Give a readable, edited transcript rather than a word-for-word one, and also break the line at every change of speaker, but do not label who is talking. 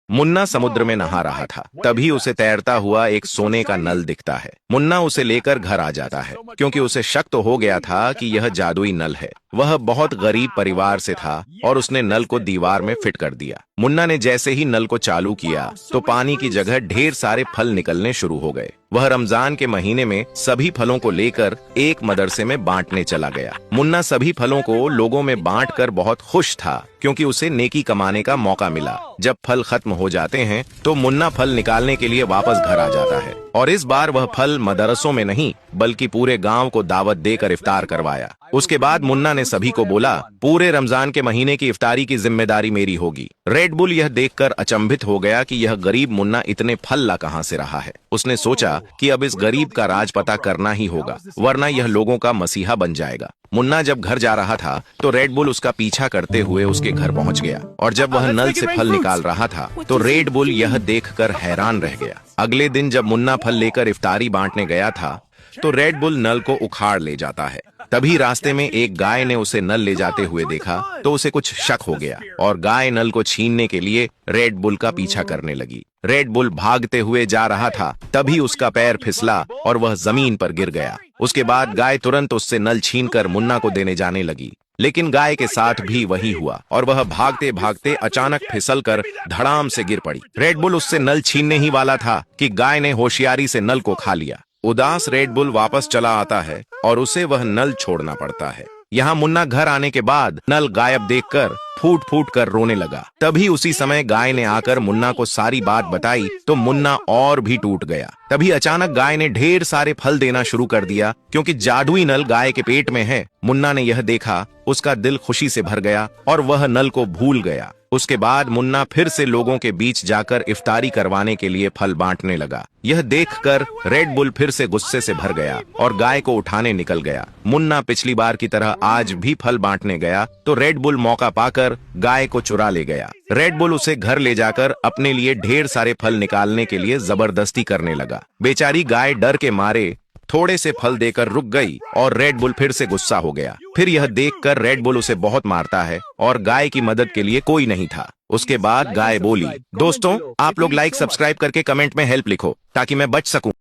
मुन्ना समुद्र में नहा रहा था। तभी उसे तैरता हुआ एक सोने का नल दिखता है। मुन्ना उसे लेकर घर आ जाता है, क्योंकि उसे शक तो हो गया था कि यह जादुई नल है। वह बहुत गरीब परिवार से था और उसने नल को दीवार में फिट कर दिया। मुन्ना ने जैसे ही नल को चालू किया तो पानी की जगह ढेर सारे फल निकलने शुरू हो गए। वह रमजान के महीने में सभी फलों को लेकर एक मदरसे में बांटने चला गया। मुन्ना सभी फलों को लोगों में बांटकर बहुत खुश था, क्योंकि उसे नेकी कमाने का मौका मिला। जब फल खत्म हो जाते हैं तो मुन्ना फल निकालने के लिए वापस घर आ जाता है, और इस बार वह फल मदरसों में नहीं बल्कि पूरे गांव को दावत देकर इफ्तार करवाया। उसके बाद मुन्ना ने सभी को बोला, पूरे रमजान के महीने की इफ्तारी की जिम्मेदारी मेरी होगी। रेड बुल यह देखकर अचंभित हो गया कि यह गरीब मुन्ना इतने फल ला कहां से रहा है। उसने सोचा कि अब इस गरीब का राज पता करना ही होगा, वरना यह लोगों का मसीहा बन जाएगा। मुन्ना जब घर जा रहा था तो रेड बुल उसका पीछा करते हुए उसके घर पहुंच गया, और जब वह नल से फल निकाल रहा था तो रेड बुल यह देखकर हैरान रह गया। अगले दिन जब मुन्ना फल लेकर इफ्तारी बांटने गया था तो रेड बुल नल को उखाड़ ले जाता है। तभी रास्ते में एक गाय ने उसे नल ले जाते हुए देखा तो उसे कुछ शक हो गया, और गाय नल को छीनने के लिए रेड बुल का पीछा करने लगी। रेड बुल भागते हुए जा रहा था, तभी उसका पैर फिसला और वह जमीन पर गिर गया। उसके बाद गाय तुरंत उससे नल छीनकर मुन्ना को देने जाने लगी, लेकिन गाय के साथ भी वही हुआ और वह भागते भागते अचानक फिसलकर धड़ाम से गिर पड़ी। रेड बुल उससे नल छीनने ही वाला था कि गाय ने होशियारी से नल को खा लिया। उदास रेड बुल वापस चला आता है और उसे वह नल छोड़ना पड़ता है। यहाँ मुन्ना घर आने के बाद नल गायब देखकर फूट फूट कर रोने लगा। तभी उसी समय गाय ने आकर मुन्ना को सारी बात बताई तो मुन्ना और भी टूट गया। तभी अचानक गाय ने ढेर सारे फल देना शुरू कर दिया, क्योंकि जादुई नल गाय के पेट में है। मुन्ना ने यह देखा, उसका दिल खुशी से भर गया और वह नल को भूल गया। उसके बाद मुन्ना फिर से लोगों के बीच जाकर इफ्तारी करवाने के लिए फल बांटने लगा। यह देखकर रेड बुल फिर से गुस्से से भर गया और गाय को उठाने निकल गया। मुन्ना पिछली बार की तरह आज भी फल बांटने गया तो रेड बुल मौका पाकर गाय को चुरा ले गया। रेड बुल उसे घर ले जाकर अपने लिए ढेर सारे फल निकालने के लिए जबरदस्ती करने लगा। बेचारी गाय डर के मारे थोड़े से फल देकर रुक गई और रेड बुल फिर से गुस्सा हो गया। फिर यह देखकर रेड बुल उसे बहुत मारता है और गाय की मदद के लिए कोई नहीं था। उसके बाद गाय बोली, दोस्तों आप लोग लाइक सब्सक्राइब करके कमेंट में हेल्प लिखो ताकि मैं बच सकूं।